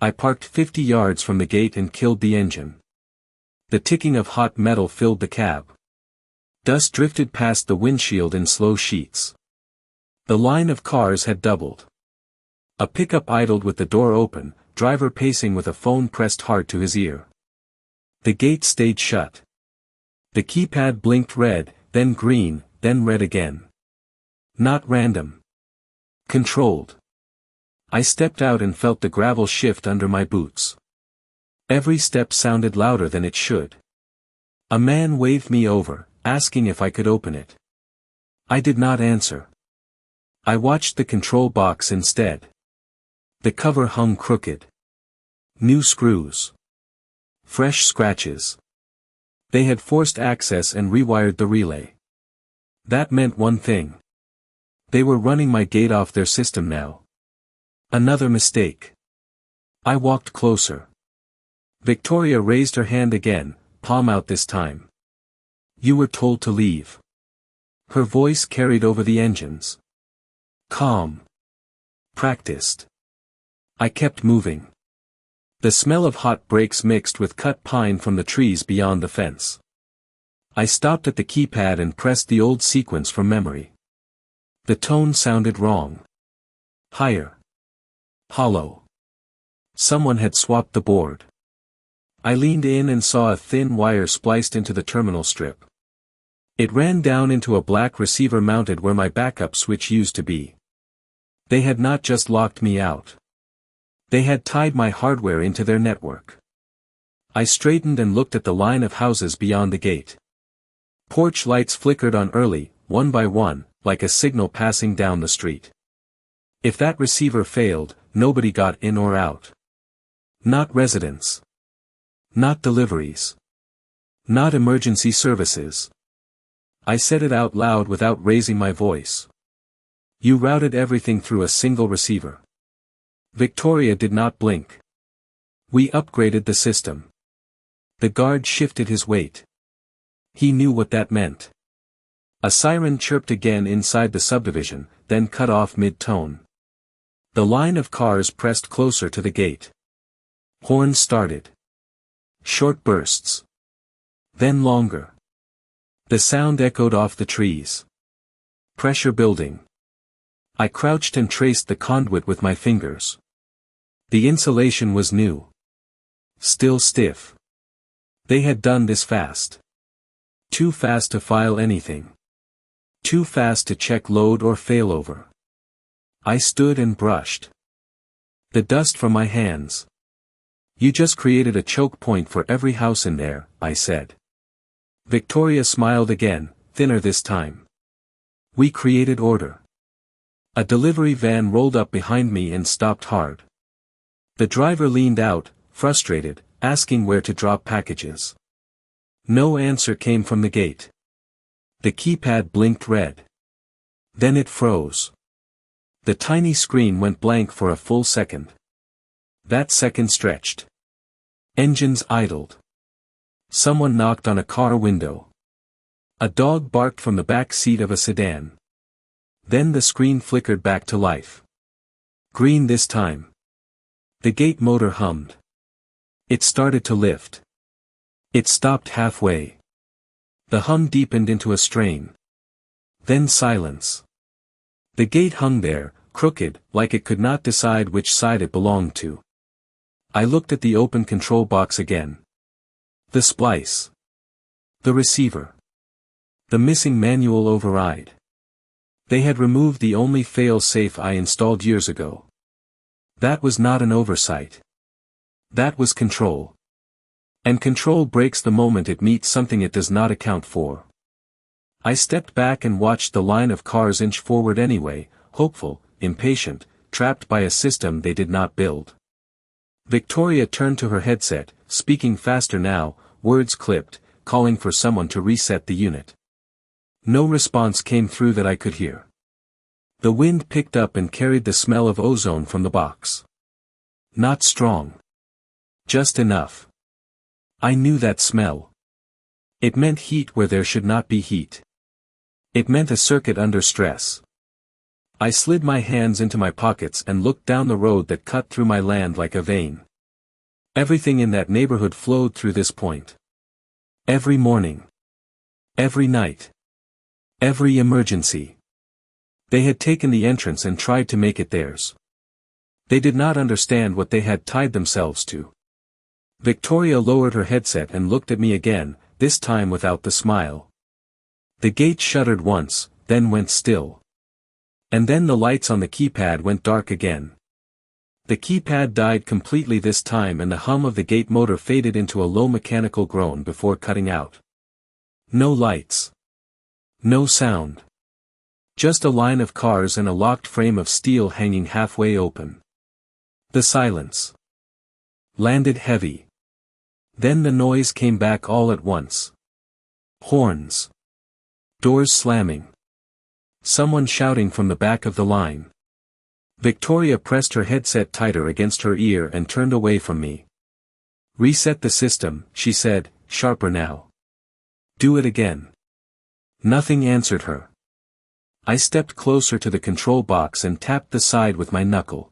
I parked 50 yards from the gate and killed the engine. The ticking of hot metal filled the cab. Dust drifted past the windshield in slow sheets. The line of cars had doubled. A pickup idled with the door open, driver pacing with a phone pressed hard to his ear. The gate stayed shut. The keypad blinked red, then green, then red again. Not random. Controlled. I stepped out and felt the gravel shift under my boots. Every step sounded louder than it should. A man waved me over, asking if I could open it. I did not answer. I watched the control box instead. The cover hung crooked. New screws. Fresh scratches. They had forced access and rewired the relay. That meant one thing. They were running my gate off their system now. Another mistake. I walked closer. Victoria raised her hand again, palm out this time. You were told to leave. Her voice carried over the engines. Calm. Practiced. I kept moving. The smell of hot brakes mixed with cut pine from the trees beyond the fence. I stopped at the keypad and pressed the old sequence from memory. The tone sounded wrong. Higher. Hollow. Someone had swapped the board. I leaned in and saw a thin wire spliced into the terminal strip. It ran down into a black receiver mounted where my backup switch used to be. They had not just locked me out. They had tied my hardware into their network. I straightened and looked at the line of houses beyond the gate. Porch lights flickered on early, one by one, like a signal passing down the street. If that receiver failed, nobody got in or out. Not residents. Not deliveries. Not emergency services. I said it out loud without raising my voice. You routed everything through a single receiver. Victoria did not blink. We upgraded the system. The guard shifted his weight. He knew what that meant. A siren chirped again inside the subdivision, then cut off mid-tone. The line of cars pressed closer to the gate. Horns started. Short bursts. Then longer. The sound echoed off the trees. Pressure building. I crouched and traced the conduit with my fingers. The insulation was new. Still stiff. They had done this fast. Too fast to file anything. Too fast to check load or failover. I stood and brushed the dust from my hands. You just created a choke point for every house in there, I said. Victoria smiled again, thinner this time. We created order. A delivery van rolled up behind me and stopped hard. The driver leaned out, frustrated, asking where to drop packages. No answer came from the gate. The keypad blinked red. Then it froze. The tiny screen went blank for a full second. That second stretched. Engines idled. Someone knocked on a car window. A dog barked from the back seat of a sedan. Then the screen flickered back to life. Green this time. The gate motor hummed. It started to lift. It stopped halfway. The hum deepened into a strain. Then silence. The gate hung there, crooked, like it could not decide which side it belonged to. I looked at the open control box again. The splice. The receiver. The missing manual override. They had removed the only fail-safe I installed years ago. That was not an oversight. That was control. And control breaks the moment it meets something it does not account for. I stepped back and watched the line of cars inch forward anyway, hopeful, impatient, trapped by a system they did not build. Victoria turned to her headset, speaking faster now, words clipped, calling for someone to reset the unit. No response came through that I could hear. The wind picked up and carried the smell of ozone from the box. Not strong. Just enough. I knew that smell. It meant heat where there should not be heat. It meant a circuit under stress. I slid my hands into my pockets and looked down the road that cut through my land like a vein. Everything in that neighborhood flowed through this point. Every morning. Every night. Every emergency. They had taken the entrance and tried to make it theirs. They did not understand what they had tied themselves to. Victoria lowered her headset and looked at me again, this time without the smile. The gate shuddered once, then went still. And then the lights on the keypad went dark again. The keypad died completely this time and the hum of the gate motor faded into a low mechanical groan before cutting out. No lights. No sound. Just a line of cars and a locked frame of steel hanging halfway open. The silence landed heavy. Then the noise came back all at once. Horns. Doors slamming. Someone shouting from the back of the line. Victoria pressed her headset tighter against her ear and turned away from me. Reset the system, she said, sharper now. Do it again. Nothing answered her. I stepped closer to the control box and tapped the side with my knuckle.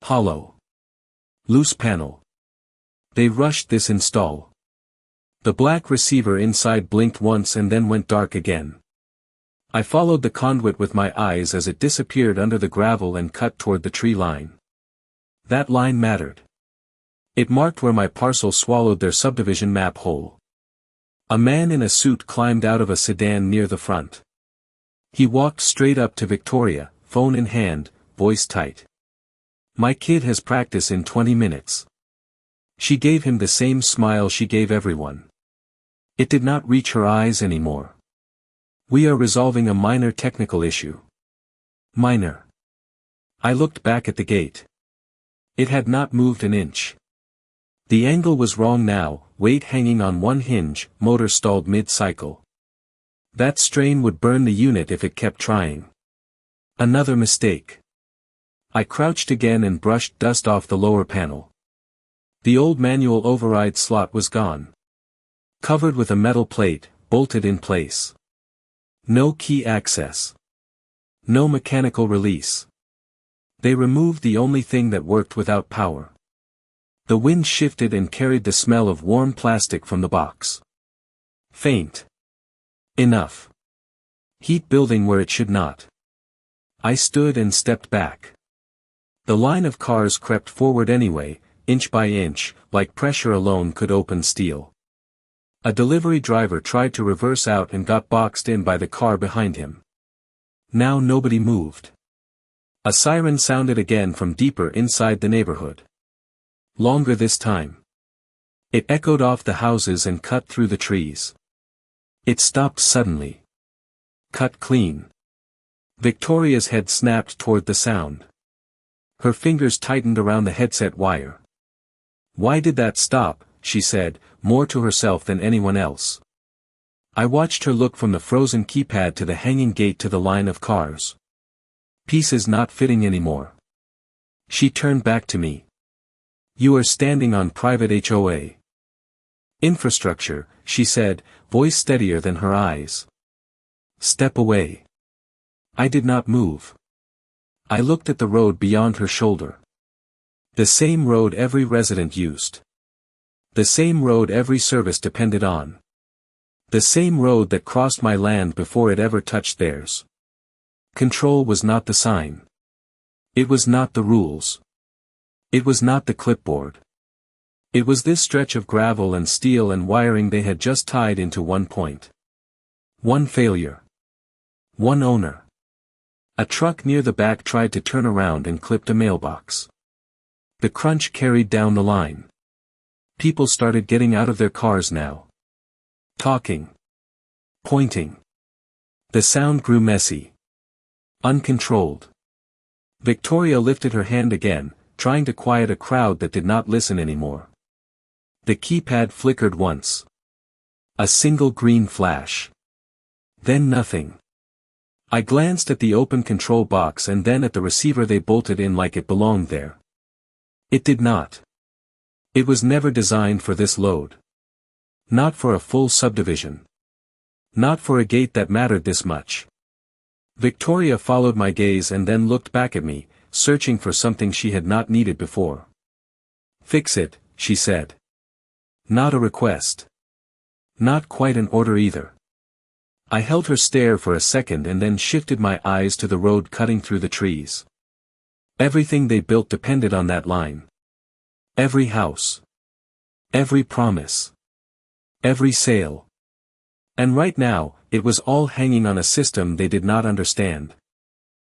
Hollow. Loose panel. They rushed this install. The black receiver inside blinked once and then went dark again. I followed the conduit with my eyes as it disappeared under the gravel and cut toward the tree line. That line mattered. It marked where my parcel swallowed their subdivision map whole. A man in a suit climbed out of a sedan near the front. He walked straight up to Victoria, phone in hand, voice tight. My kid has practice in 20 minutes. She gave him the same smile she gave everyone. It did not reach her eyes anymore. We are resolving a minor technical issue. Minor. I looked back at the gate. It had not moved an inch. The angle was wrong now, weight hanging on one hinge, motor stalled mid-cycle. That strain would burn the unit if it kept trying. Another mistake. I crouched again and brushed dust off the lower panel. The old manual override slot was gone. Covered with a metal plate, bolted in place. No key access. No mechanical release. They removed the only thing that worked without power. The wind shifted and carried the smell of warm plastic from the box. Faint. Enough. Heat building where it should not. I stood and stepped back. The line of cars crept forward anyway, inch by inch, like pressure alone could open steel. A delivery driver tried to reverse out and got boxed in by the car behind him. Now nobody moved. A siren sounded again from deeper inside the neighborhood. Longer this time. It echoed off the houses and cut through the trees. It stopped suddenly. Cut clean. Victoria's head snapped toward the sound. Her fingers tightened around the headset wire. Why did that stop, she said, more to herself than anyone else. I watched her look from the frozen keypad to the hanging gate to the line of cars. Pieces not fitting anymore. She turned back to me. You are standing on private HOA infrastructure, she said, voice steadier than her eyes. Step away. I did not move. I looked at the road beyond her shoulder. The same road every resident used. The same road every service depended on. The same road that crossed my land before it ever touched theirs. Control was not the sign. It was not the rules. It was not the clipboard. It was this stretch of gravel and steel and wiring they had just tied into one point. One failure. One owner. A truck near the back tried to turn around and clipped a mailbox. The crunch carried down the line. People started getting out of their cars now. Talking. Pointing. The sound grew messy. Uncontrolled. Victoria lifted her hand again, trying to quiet a crowd that did not listen anymore. The keypad flickered once. A single green flash. Then nothing. I glanced at the open control box and then at the receiver they bolted in like it belonged there. It did not. It was never designed for this load. Not for a full subdivision. Not for a gate that mattered this much. Victoria followed my gaze and then looked back at me, searching for something she had not needed before. Fix it, she said. Not a request. Not quite an order either. I held her stare for a second and then shifted my eyes to the road cutting through the trees. Everything they built depended on that line. Every house. Every promise. Every sale. And right now, it was all hanging on a system they did not understand.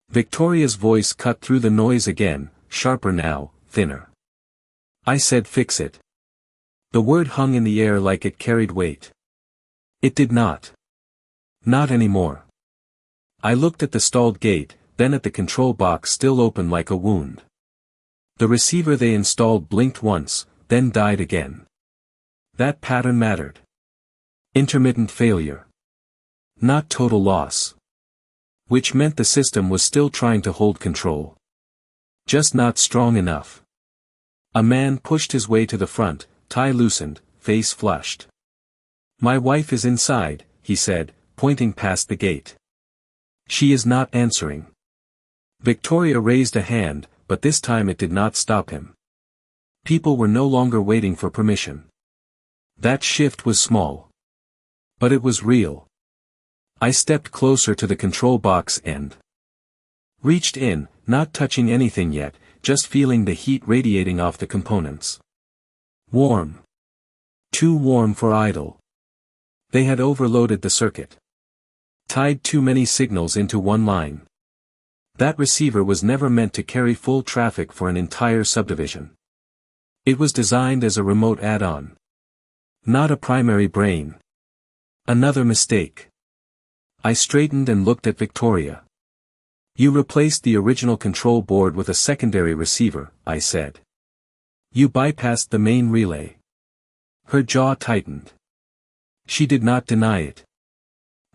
Victoria's voice cut through the noise again, sharper now, thinner. I said fix it. The word hung in the air like it carried weight. It did not. Not anymore. I looked at the stalled gate, then at the control box still open like a wound. The receiver they installed blinked once, then died again. That pattern mattered. Intermittent failure. Not total loss. Which meant the system was still trying to hold control. Just not strong enough. A man pushed his way to the front, tie loosened, face flushed. My wife is inside, he said, pointing past the gate. She is not answering. Victoria raised a hand, but this time it did not stop him. People were no longer waiting for permission. That shift was small. But it was real. I stepped closer to the control box and reached in, not touching anything yet, just feeling the heat radiating off the components. Warm. Too warm for idle. They had overloaded the circuit. Tied too many signals into one line. That receiver was never meant to carry full traffic for an entire subdivision. It was designed as a remote add-on. Not a primary brain. Another mistake. I straightened and looked at Victoria. You replaced the original control board with a secondary receiver, I said. You bypassed the main relay. Her jaw tightened. She did not deny it.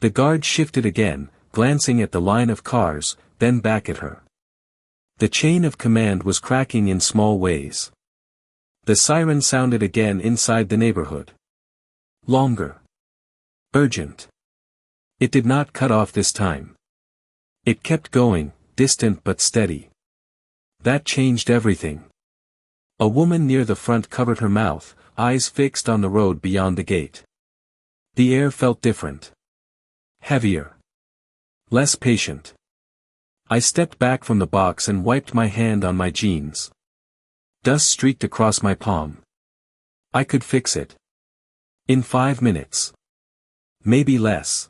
The guard shifted again, glancing at the line of cars, then back at her. The chain of command was cracking in small ways. The siren sounded again inside the neighborhood. Longer. Urgent. It did not cut off this time. It kept going, distant but steady. That changed everything. A woman near the front covered her mouth, eyes fixed on the road beyond the gate. The air felt different. Heavier. Less patient. I stepped back from the box and wiped my hand on my jeans. Dust streaked across my palm. I could fix it. In 5 minutes. Maybe less.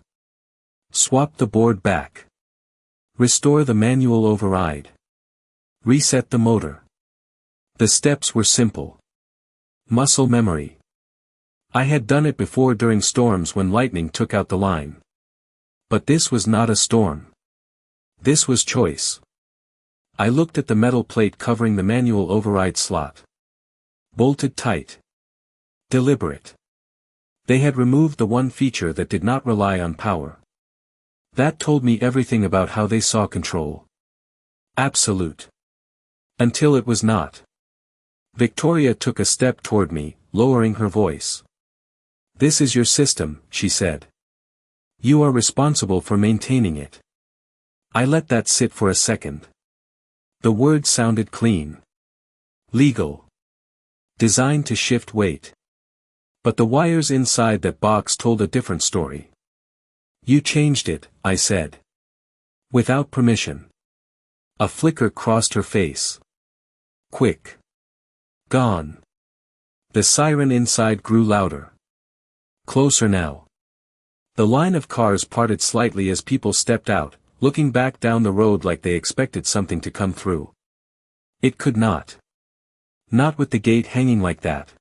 Swap the board back. Restore the manual override. Reset the motor. The steps were simple. Muscle memory. I had done it before during storms when lightning took out the line. But this was not a storm. This was choice. I looked at the metal plate covering the manual override slot. Bolted tight. Deliberate. They had removed the one feature that did not rely on power. That told me everything about how they saw control. Absolute. Until it was not. Victoria took a step toward me, lowering her voice. This is your system, she said. You are responsible for maintaining it. I let that sit for a second. The words sounded clean. Legal. Designed to shift weight. But the wires inside that box told a different story. You changed it, I said. Without permission. A flicker crossed her face. Quick. Gone. The siren inside grew louder. Closer now. The line of cars parted slightly as people stepped out, looking back down the road like they expected something to come through. It could not. Not with the gate hanging like that.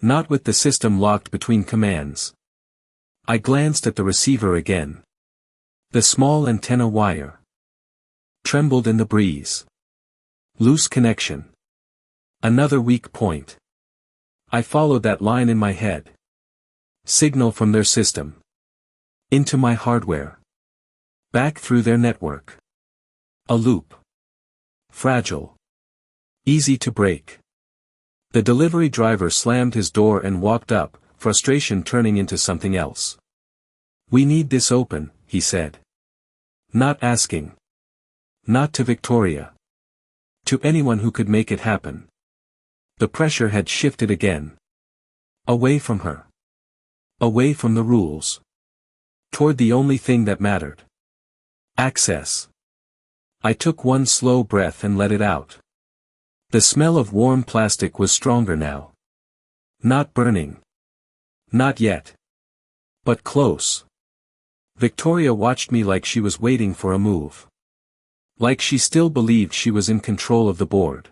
Not with the system locked between commands. I glanced at the receiver again. The small antenna wire trembled in the breeze. Loose connection. Another weak point. I followed that line in my head. Signal from their system. Into my hardware. Back through their network. A loop. Fragile. Easy to break. The delivery driver slammed his door and walked up, frustration turning into something else. We need this open, he said. Not asking. Not to Victoria. To anyone who could make it happen. The pressure had shifted again. Away from her. Away from the rules. Toward the only thing that mattered. Access. I took one slow breath and let it out. The smell of warm plastic was stronger now. Not burning. Not yet. But close. Victoria watched me like she was waiting for a move. Like she still believed she was in control of the board.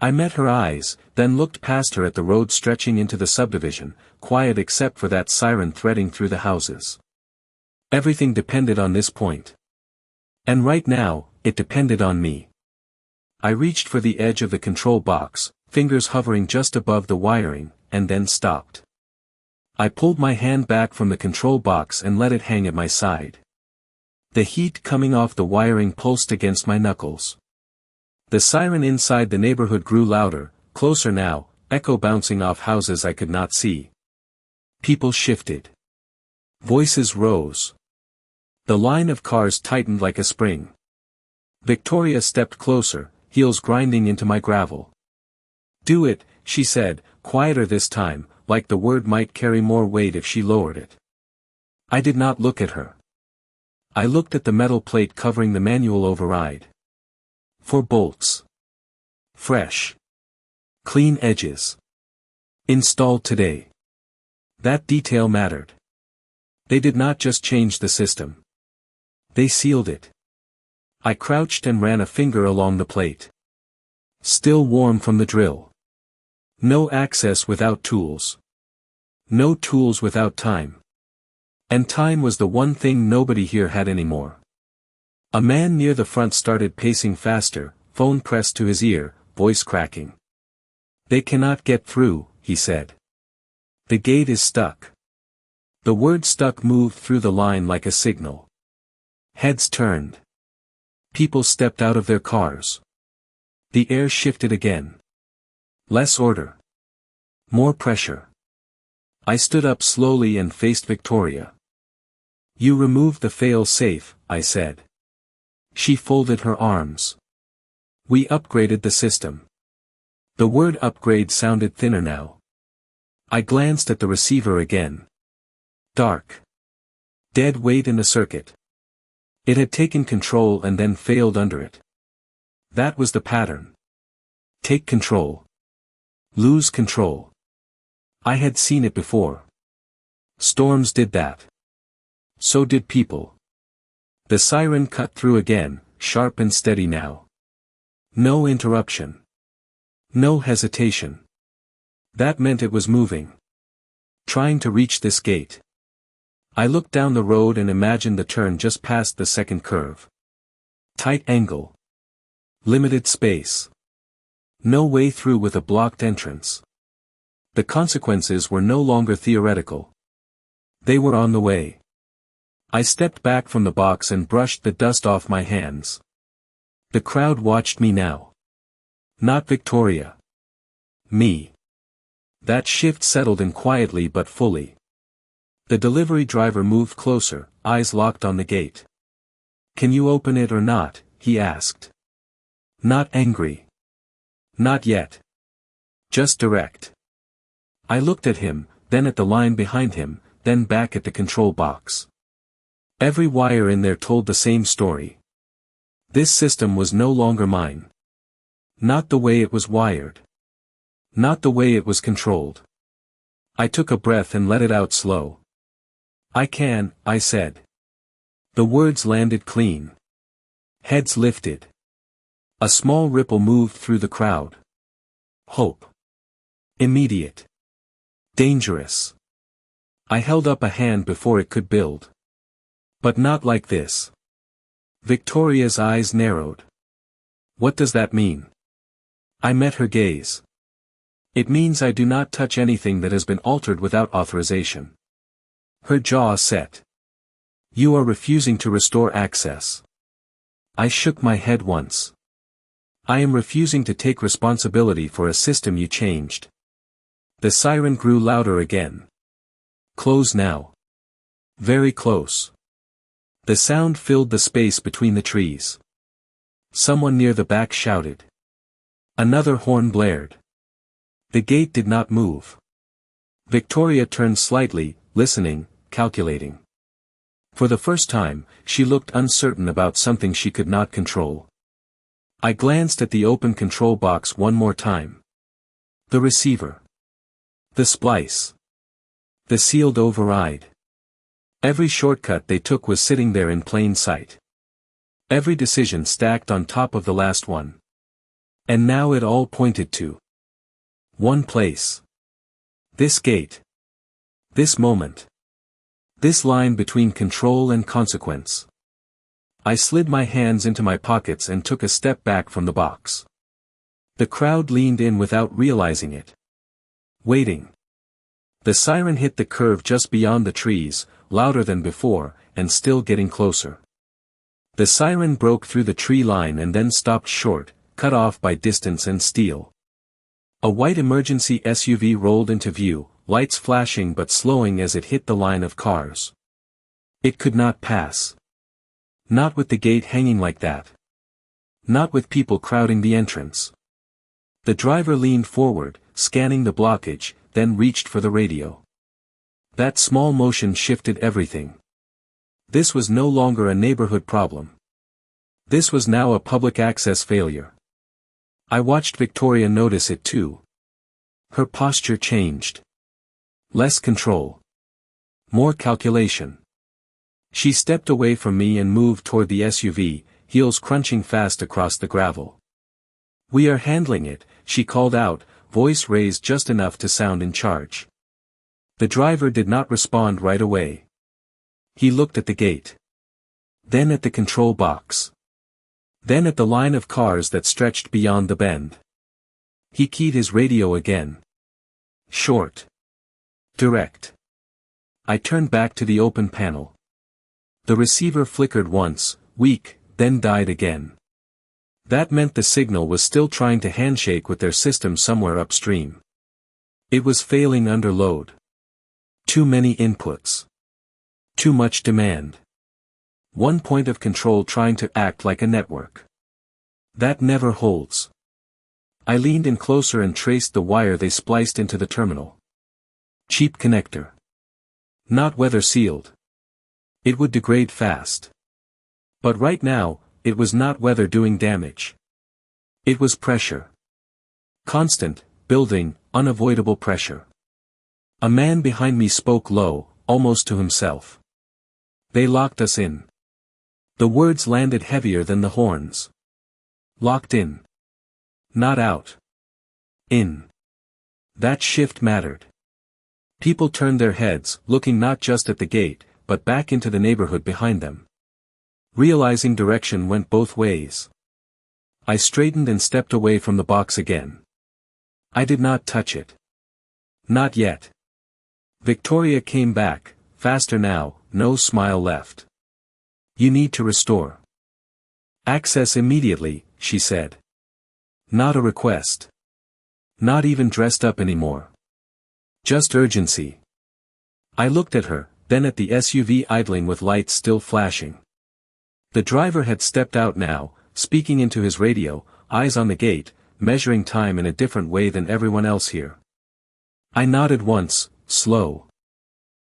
I met her eyes, then looked past her at the road stretching into the subdivision, quiet except for that siren threading through the houses. Everything depended on this point. And right now, it depended on me. I reached for the edge of the control box, fingers hovering just above the wiring, and then stopped. I pulled my hand back from the control box and let it hang at my side. The heat coming off the wiring pulsed against my knuckles. The siren inside the neighborhood grew louder, closer now, echo bouncing off houses I could not see. People shifted. Voices rose. The line of cars tightened like a spring. Victoria stepped closer, heels grinding into my gravel. "Do it," she said, quieter this time, like the word might carry more weight if she lowered it. I did not look at her. I looked at the metal plate covering the manual override. 4 bolts. Fresh. Clean edges. Installed today. That detail mattered. They did not just change the system. They sealed it. I crouched and ran a finger along the plate. Still warm from the drill. No access without tools. No tools without time. And time was the one thing nobody here had anymore. A man near the front started pacing faster, phone pressed to his ear, voice cracking. "They cannot get through," he said. "The gate is stuck." The word "stuck" moved through the line like a signal. Heads turned. People stepped out of their cars. The air shifted again. Less order. More pressure. I stood up slowly and faced Victoria. "You removed the fail-safe," I said. She folded her arms. "We upgraded the system." The word upgrade sounded thinner now. I glanced at the receiver again. Dark. Dead weight in the circuit. It had taken control and then failed under it. That was the pattern. Take control. Lose control. I had seen it before. Storms did that. So did people. The siren cut through again, sharp and steady now. No interruption. No hesitation. That meant it was moving. Trying to reach this gate. I looked down the road and imagined the turn just past the second curve. Tight angle. Limited space. No way through with a blocked entrance. The consequences were no longer theoretical. They were on the way. I stepped back from the box and brushed the dust off my hands. The crowd watched me now. Not Victoria. Me. That shift settled in quietly but fully. The delivery driver moved closer, eyes locked on the gate. "Can you open it or not?" he asked. Not angry. Not yet. Just direct. I looked at him, then at the line behind him, then back at the control box. Every wire in there told the same story. This system was no longer mine. Not the way it was wired. Not the way it was controlled. I took a breath and let it out slow. "I can," I said. The words landed clean. Heads lifted. A small ripple moved through the crowd. Hope. Immediate. Dangerous. I held up a hand before it could build. But not like this. Victoria's eyes narrowed. "What does that mean?" I met her gaze. "It means I do not touch anything that has been altered without authorization." Her jaw set. "You are refusing to restore access." I shook my head once. "I am refusing to take responsibility for a system you changed." The siren grew louder again. Close now. Very close. The sound filled the space between the trees. Someone near the back shouted. Another horn blared. The gate did not move. Victoria turned slightly, listening, calculating. For the first time, she looked uncertain about something she could not control. I glanced at the open control box one more time. The receiver. The splice. The sealed override. Every shortcut they took was sitting there in plain sight. Every decision stacked on top of the last one. And now it all pointed to one place. This gate. This moment. This line between control and consequence. I slid my hands into my pockets and took a step back from the box. The crowd leaned in without realizing it. Waiting. The siren hit the curve just beyond the trees, louder than before, and still getting closer. The siren broke through the tree line and then stopped short, cut off by distance and steel. A white emergency SUV rolled into view, lights flashing but slowing as it hit the line of cars. It could not pass. Not with the gate hanging like that. Not with people crowding the entrance. The driver leaned forward, scanning the blockage, then reached for the radio. That small motion shifted everything. This was no longer a neighborhood problem. This was now a public access failure. I watched Victoria notice it too. Her posture changed. Less control. More calculation. She stepped away from me and moved toward the SUV, heels crunching fast across the gravel. "We are handling it," she called out, voice raised just enough to sound in charge. The driver did not respond right away. He looked at the gate. Then at the control box. Then at the line of cars that stretched beyond the bend. He keyed his radio again. Short. Direct. I turned back to the open panel. The receiver flickered once, weak, then died again. That meant the signal was still trying to handshake with their system somewhere upstream. It was failing under load. Too many inputs. Too much demand. One point of control trying to act like a network. That never holds. I leaned in closer and traced the wire they spliced into the terminal. Cheap connector. Not weather sealed. It would degrade fast. But right now, it was not weather doing damage. It was pressure. Constant, building, unavoidable pressure. A man behind me spoke low, almost to himself. "They locked us in." The words landed heavier than the horns. Locked in. Not out. In. That shift mattered. People turned their heads, looking not just at the gate, but back into the neighborhood behind them. Realizing direction went both ways. I straightened and stepped away from the box again. I did not touch it. Not yet. Victoria came back, faster now, no smile left. "You need to restore access immediately," she said. Not a request. Not even dressed up anymore. Just urgency. I looked at her, then at the SUV idling with lights still flashing. The driver had stepped out now, speaking into his radio, eyes on the gate, measuring time in a different way than everyone else here. I nodded once, slow.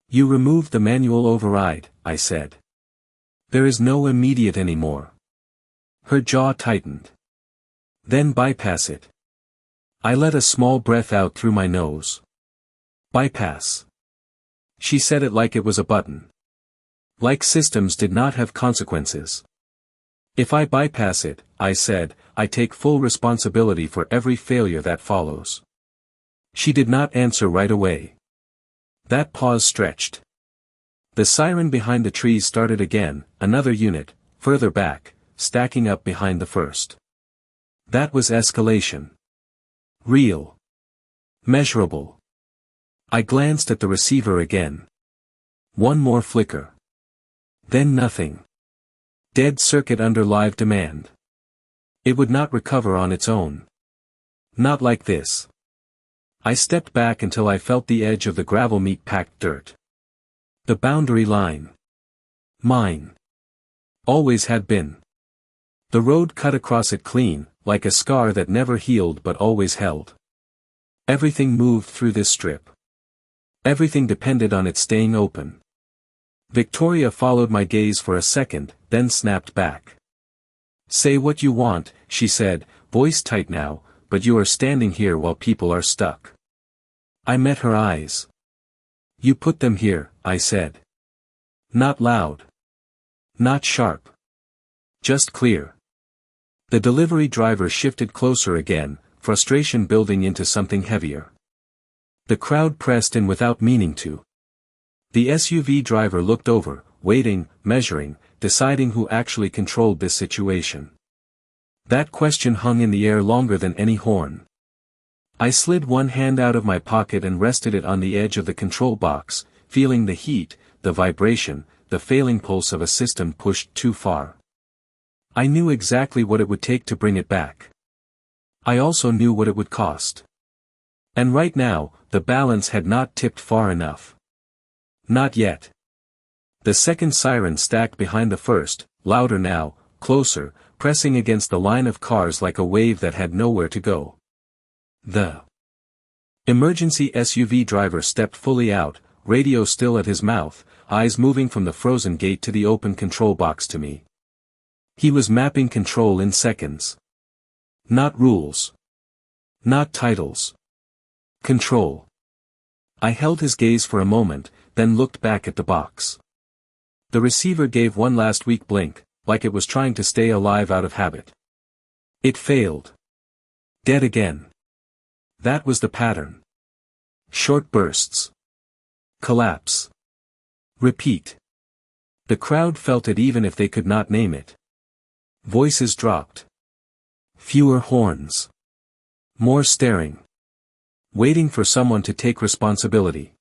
"You removed the manual override," I said. "There is no immediate anymore." Her jaw tightened. "Then bypass it." I let a small breath out through my nose. "Bypass." She said it like it was a button. Like systems did not have consequences. "If I bypass it," I said, "I take full responsibility for every failure that follows." She did not answer right away. That pause stretched. The siren behind the trees started again, another unit, further back, stacking up behind the first. That was escalation. Real. Measurable. I glanced at the receiver again. One more flicker. Then nothing. Dead circuit under live demand. It would not recover on its own. Not like this. I stepped back until I felt the edge of the gravel meat-packed dirt. The boundary line. Mine. Always had been. The road cut across it clean, like a scar that never healed but always held. Everything moved through this strip. Everything depended on it staying open. Victoria followed my gaze for a second, then snapped back. "Say what you want," she said, voice tight now, "but you are standing here while people are stuck." I met her eyes. "You put them here," I said. Not loud. Not sharp. Just clear. The delivery driver shifted closer again, frustration building into something heavier. The crowd pressed in without meaning to. The SUV driver looked over, waiting, measuring, deciding who actually controlled this situation. That question hung in the air longer than any horn. I slid one hand out of my pocket and rested it on the edge of the control box, feeling the heat, the vibration, the failing pulse of a system pushed too far. I knew exactly what it would take to bring it back. I also knew what it would cost. And right now, the balance had not tipped far enough. Not yet. The second siren stacked behind the first, louder now, closer, pressing against the line of cars like a wave that had nowhere to go. The emergency SUV driver stepped fully out, radio still at his mouth, eyes moving from the frozen gate to the open control box to me. He was mapping control in seconds. Not rules. Not titles. Control. I held his gaze for a moment, then looked back at the box. The receiver gave one last weak blink, like it was trying to stay alive out of habit. It failed. Dead again. That was the pattern. Short bursts. Collapse. Repeat. The crowd felt it even if they could not name it. Voices dropped. Fewer horns. More staring. Waiting for someone to take responsibility.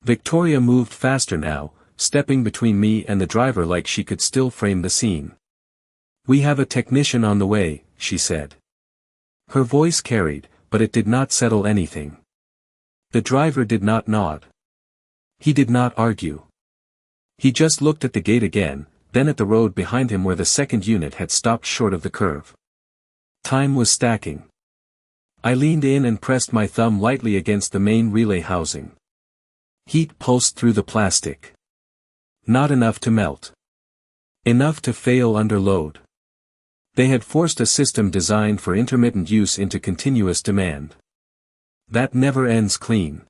Victoria moved faster now, stepping between me and the driver like she could still frame the scene. "We have a technician on the way," she said. Her voice carried, but it did not settle anything. The driver did not nod. He did not argue. He just looked at the gate again, then at the road behind him where the second unit had stopped short of the curve. Time was stacking. I leaned in and pressed my thumb lightly against the main relay housing. Heat pulsed through the plastic. Not enough to melt. Enough to fail under load. They had forced a system designed for intermittent use into continuous demand. That never ends clean.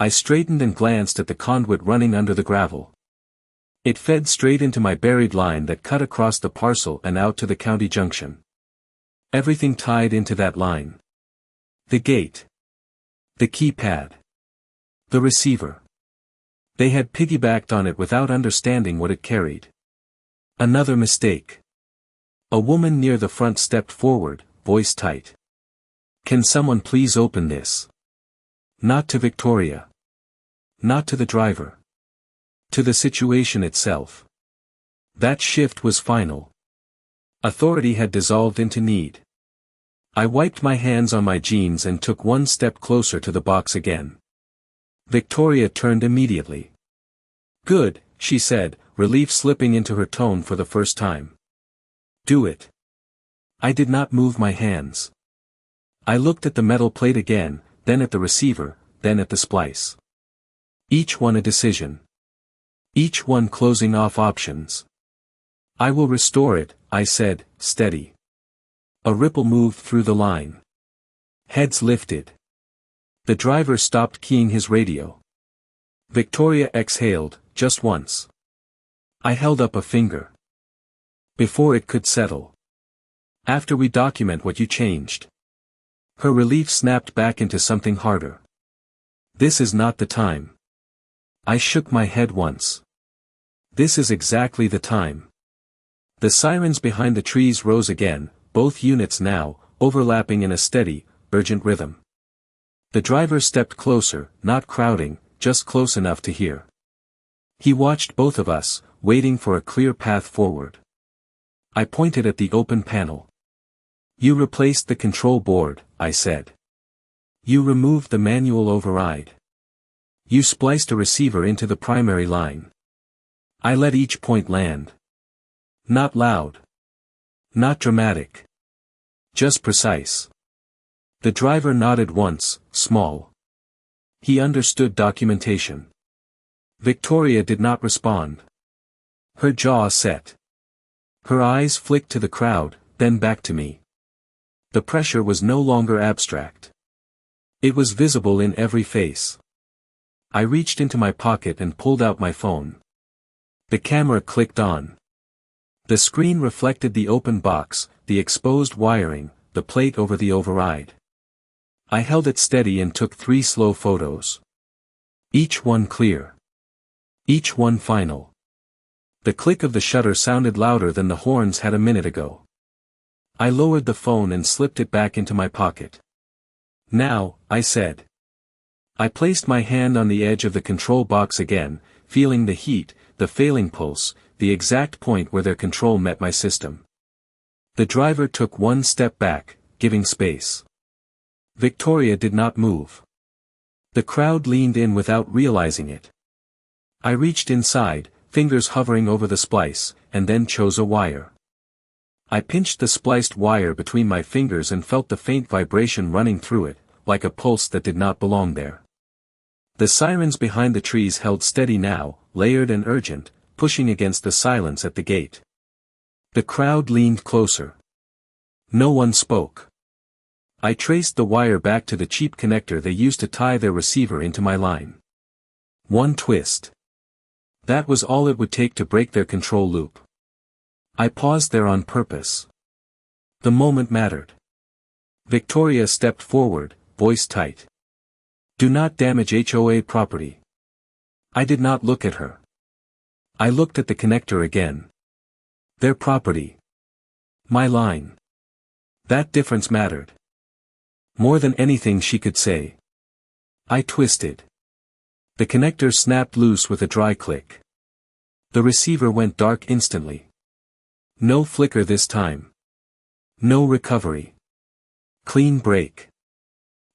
I straightened and glanced at the conduit running under the gravel. It fed straight into my buried line that cut across the parcel and out to the county junction. Everything tied into that line. The gate. The keypad. The receiver. They had piggybacked on it without understanding what it carried. Another mistake. A woman near the front stepped forward, voice tight. "Can someone please open this?" Not to Victoria. Not to the driver. To the situation itself. That shift was final. Authority had dissolved into need. I wiped my hands on my jeans and took one step closer to the box again. Victoria turned immediately. "Good," she said, relief slipping into her tone for the first time. "Do it." I did not move my hands. I looked at the metal plate again, then at the receiver, then at the splice. Each one a decision. Each one closing off options. "I will restore it," I said, steady. A ripple moved through the line. Heads lifted. The driver stopped keying his radio. Victoria exhaled, just once. I held up a finger. "Before it could settle. After we document what you changed." Her relief snapped back into something harder. "This is not the time." I shook my head once. "This is exactly the time." The sirens behind the trees rose again, both units now, overlapping in a steady, urgent rhythm. The driver stepped closer, not crowding, just close enough to hear. He watched both of us, waiting for a clear path forward. I pointed at the open panel. "You replaced the control board," I said. "You removed the manual override. You spliced a receiver into the primary line." I let each point land. Not loud. Not dramatic. Just precise. The driver nodded once, small. He understood documentation. Victoria did not respond. Her jaw set. Her eyes flicked to the crowd, then back to me. The pressure was no longer abstract. It was visible in every face. I reached into my pocket and pulled out my phone. The camera clicked on. The screen reflected the open box, the exposed wiring, the plate over the override. I held it steady and took 3 slow photos. Each one clear. Each one final. The click of the shutter sounded louder than the horns had a minute ago. I lowered the phone and slipped it back into my pocket. Now, I said. I placed my hand on the edge of the control box again, feeling the heat, the failing pulse, the exact point where their control met my system. The driver took 1 step back, giving space. Victoria did not move. The crowd leaned in without realizing it. I reached inside, fingers hovering over the splice, and then chose a wire. I pinched the spliced wire between my fingers and felt the faint vibration running through it, like a pulse that did not belong there. The sirens behind the trees held steady now, layered and urgent, pushing against the silence at the gate. The crowd leaned closer. No one spoke. I traced the wire back to the cheap connector they used to tie their receiver into my line. 1 twist. That was all it would take to break their control loop. I paused there on purpose. The moment mattered. Victoria stepped forward, voice tight. Do not damage HOA property. I did not look at her. I looked at the connector again. Their property. My line. That difference mattered. More than anything she could say. I twisted. The connector snapped loose with a dry click. The receiver went dark instantly. No flicker this time. No recovery. Clean break.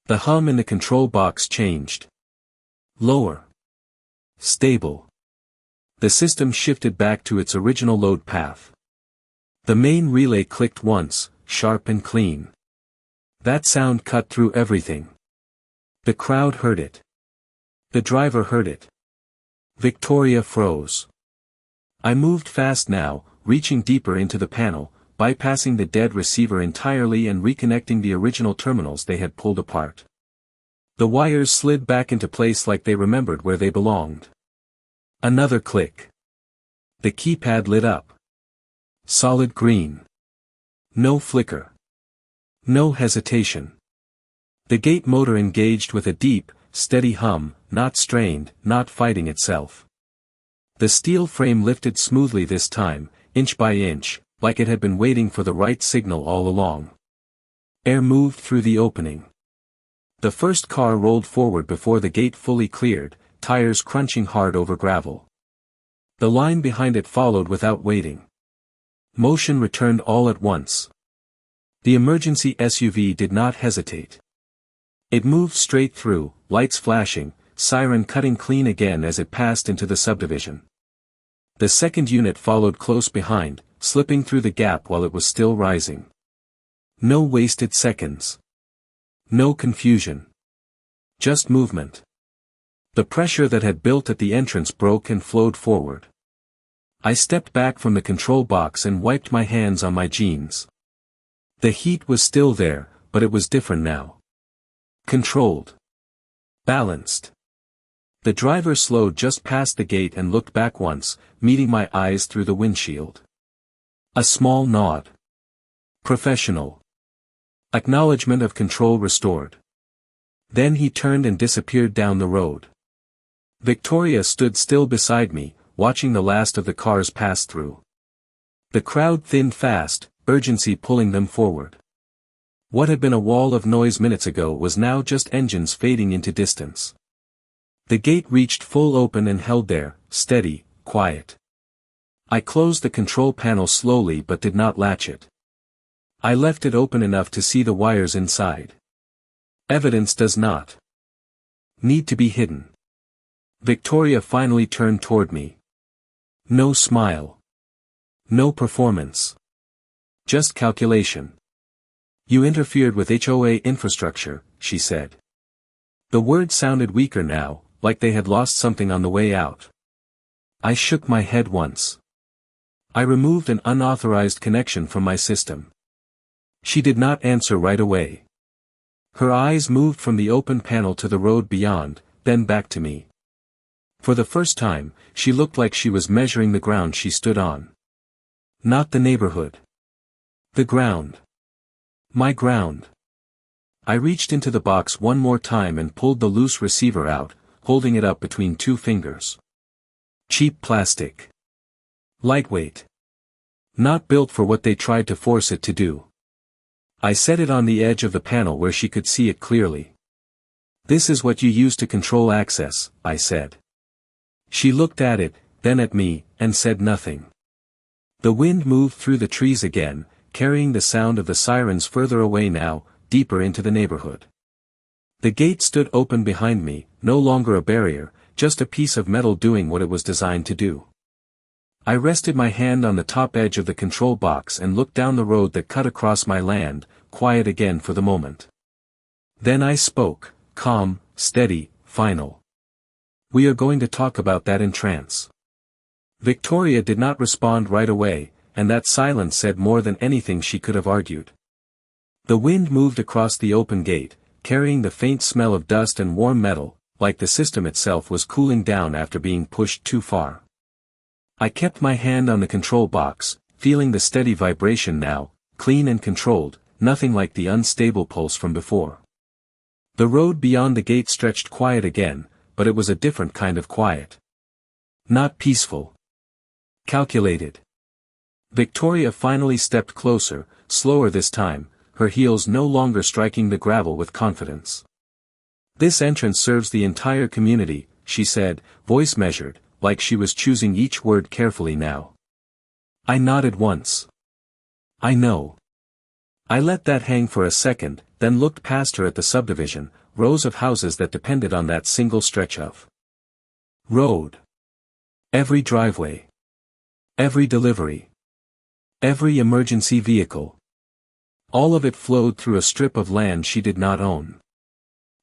The hum in the control box changed. Lower. Stable. The system shifted back to its original load path. The main relay clicked once, sharp and clean. That sound cut through everything. The crowd heard it. The driver heard it. Victoria froze. I moved fast now, reaching deeper into the panel, bypassing the dead receiver entirely and reconnecting the original terminals they had pulled apart. The wires slid back into place like they remembered where they belonged. Another click. The keypad lit up. Solid green. No flicker. No hesitation. The gate motor engaged with a deep, steady hum, not strained, not fighting itself. The steel frame lifted smoothly this time, inch by inch, like it had been waiting for the right signal all along. Air moved through the opening. The first car rolled forward before the gate fully cleared, tires crunching hard over gravel. The line behind it followed without waiting. Motion returned all at once. The emergency SUV did not hesitate. It moved straight through, lights flashing, siren cutting clean again as it passed into the subdivision. The second unit followed close behind, slipping through the gap while it was still rising. No wasted seconds. No confusion. Just movement. The pressure that had built at the entrance broke and flowed forward. I stepped back from the control box and wiped my hands on my jeans. The heat was still there, but it was different now. Controlled. Balanced. The driver slowed just past the gate and looked back once, meeting my eyes through the windshield. A small nod. Professional. Acknowledgement of control restored. Then he turned and disappeared down the road. Victoria stood still beside me, watching the last of the cars pass through. The crowd thinned fast, urgency pulling them forward. What had been a wall of noise minutes ago was now just engines fading into distance. The gate reached full open and held there, steady, quiet. I closed the control panel slowly but did not latch it. I left it open enough to see the wires inside. Evidence does not need to be hidden. Victoria finally turned toward me. No smile. No performance. Just calculation. You interfered with HOA infrastructure, she said. The words sounded weaker now, like they had lost something on the way out. I shook my head once. I removed an unauthorized connection from my system. She did not answer right away. Her eyes moved from the open panel to the road beyond, then back to me. For the first time, she looked like she was measuring the ground she stood on. Not the neighborhood. The ground. My ground. I reached into the box one more time and pulled the loose receiver out, holding it up between two fingers. Cheap plastic. Lightweight. Not built for what they tried to force it to do. I set it on the edge of the panel where she could see it clearly. This is what you use to control access, I said. She looked at it, then at me, and said nothing. The wind moved through the trees again, carrying the sound of the sirens further away now, deeper into the neighborhood. The gate stood open behind me, no longer a barrier, just a piece of metal doing what it was designed to do. I rested my hand on the top edge of the control box and looked down the road that cut across my land, quiet again for the moment. Then I spoke, calm, steady, final. We are going to talk about that in trance. Victoria did not respond right away, and that silence said more than anything she could have argued. The wind moved across the open gate, carrying the faint smell of dust and warm metal, like the system itself was cooling down after being pushed too far. I kept my hand on the control box, feeling the steady vibration now, clean and controlled, nothing like the unstable pulse from before. The road beyond the gate stretched quiet again, but it was a different kind of quiet. Not peaceful. Calculated. Victoria finally stepped closer, slower this time, her heels no longer striking the gravel with confidence. This entrance serves the entire community, she said, voice measured, like she was choosing each word carefully now. I nodded once. I know. I let that hang for a second, then looked past her at the subdivision, rows of houses that depended on that single stretch of road. Every driveway. Every delivery. Every emergency vehicle. All of it flowed through a strip of land she did not own.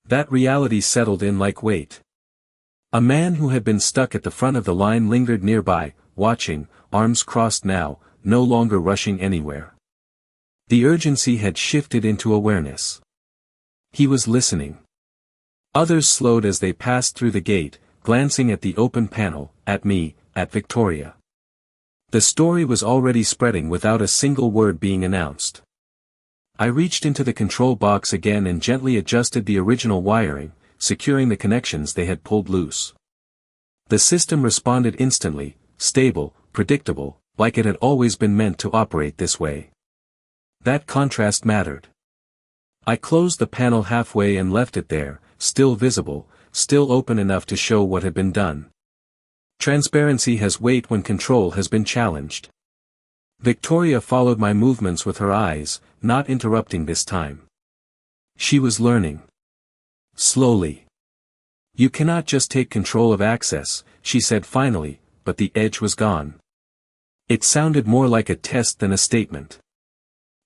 That reality settled in like weight. A man who had been stuck at the front of the line lingered nearby, watching, arms crossed now, no longer rushing anywhere. The urgency had shifted into awareness. He was listening. Others slowed as they passed through the gate, glancing at the open panel, at me, at Victoria. The story was already spreading without a single word being announced. I reached into the control box again and gently adjusted the original wiring, securing the connections they had pulled loose. The system responded instantly, stable, predictable, like it had always been meant to operate this way. That contrast mattered. I closed the panel halfway and left it there, still visible, still open enough to show what had been done. Transparency has weight when control has been challenged. Victoria followed my movements with her eyes, not interrupting this time. She was learning. Slowly. You cannot just take control of access, she said finally, but the edge was gone. It sounded more like a test than a statement.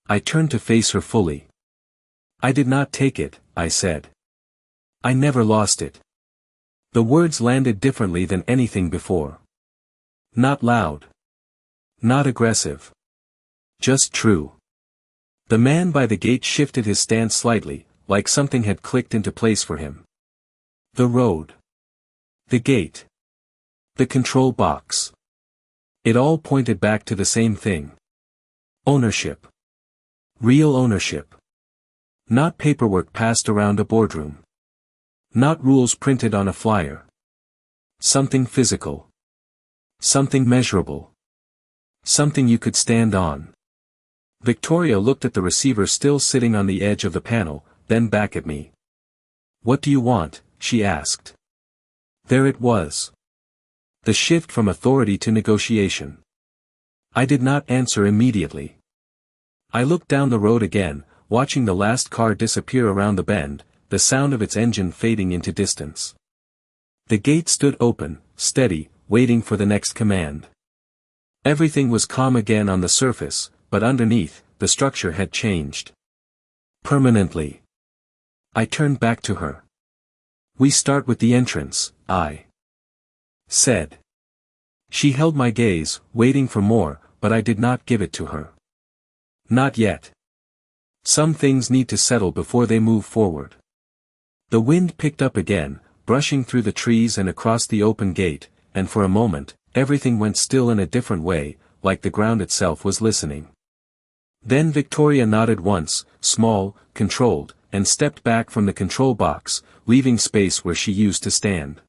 I turned to face her fully. I did not take it, I said. I never lost it. The words landed differently than anything before. Not loud. Not aggressive. Just true. The man by the gate shifted his stance slightly, like something had clicked into place for him. The road. The gate. The control box. It all pointed back to the same thing. Ownership. Real ownership. Not paperwork passed around a boardroom. Not rules printed on a flyer. Something physical. Something measurable. Something you could stand on. Victoria looked at the receiver still sitting on the edge of the panel, then back at me. What do you want? She asked. There it was. The shift from authority to negotiation. I did not answer immediately. I looked down the road again, watching the last car disappear around the bend, the sound of its engine fading into distance. The gate stood open, steady, waiting for the next command. Everything was calm again on the surface, but underneath, the structure had changed. Permanently. I turned back to her. We start with the entrance, I said. She held my gaze, waiting for more, but I did not give it to her. Not yet. Some things need to settle before they move forward. The wind picked up again, brushing through the trees and across the open gate, and for a moment, everything went still in a different way, like the ground itself was listening. Then Victoria nodded once, small, controlled, and stepped back from the control box, leaving space where she used to stand.